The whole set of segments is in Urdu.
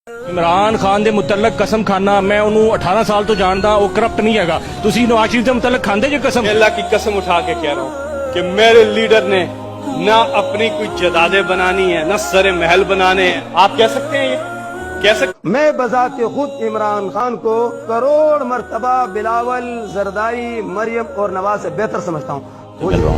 عمران خان دے متعلق قسم کھانا میں انہوں 18 سال تو جاندا وہ کرپٹ نہیں ہے گا. تسی نواز شریف دے متعلق کھاندے جو قسم؟ اللہ کی قسم اٹھا کے کہہ رہا ہوں کہ میرے لیڈر نے نہ اپنی کوئی جدادیں بنانی ہے نہ سر محل بنانے ہیں. آپ کہہ سکتے ہیں یہ کہہ سکتے؟ میں بذات خود عمران خان کو کروڑ مرتبہ بلاول، زرداری، مریم اور نواز سے بہتر سمجھتا ہوں.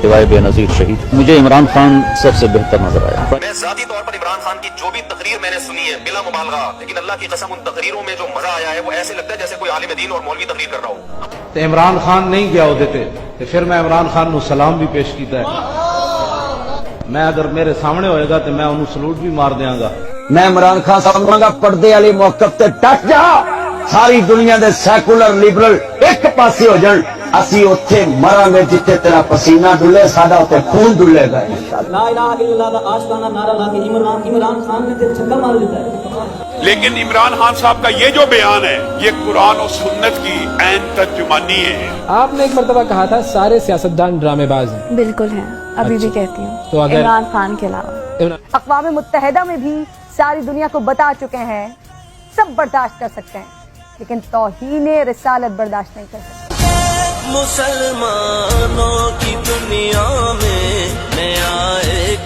سوائے بے نظیر شہید مجھے عمران خان سب سے بہتر نظر آیا. میں ذاتی طور پر عمران خان کی جو بھی تقریر میں نے سنی ہے بلا مبالغہ، لیکن اللہ کی قسم ان تقریروں میں جو مزہ آیا ہے وہ ایسے لگتا ہے جیسے کوئی عالم دین اور مولوی تقریر کر رہا ہو. تے عمران خان نہیں گیا ہوتے تھے تو پھر میں عمران خان نو سلام بھی پیش کیتا ہے. میں اگر میرے سامنے ہوئے گا تو میں انہوں سلوٹ بھی مار دیاں گا. میں عمران خان صاحب گا پردے والی موقف تے ڈٹ جا. ساری دنیا دے سیکولر لبرل ایک پاسے ہو جان، اسی اوتھے مراں گے جتھے تیرا پسینہ ڈلے، ساڈا اوتھے خون ڈلے گا انشاءاللہ. لا الہ الا اللہ کا آشکارا نعرہ لا کے عمران خان نے تے چھکا مار دیتا ہے. لیکن عمران خان صاحب کا یہ جو بیان ہے یہ قرآن و سنت کی عین ترجمانی ہے. آپ نے ایک مرتبہ کہا تھا سارے سیاستدان ڈرامے باز ہیں. بالکل ہیں، ابھی بھی کہتی ہوں. تو اگر عمران خان کے علاوہ اقوام متحدہ میں بھی ساری دنیا کو بتا چکے ہیں سب برداشت کر سکتے ہیں لیکن توہین رسالت برداشت نہیں کر سکتے. مسلمانوں کی دنیا میں نیا ایک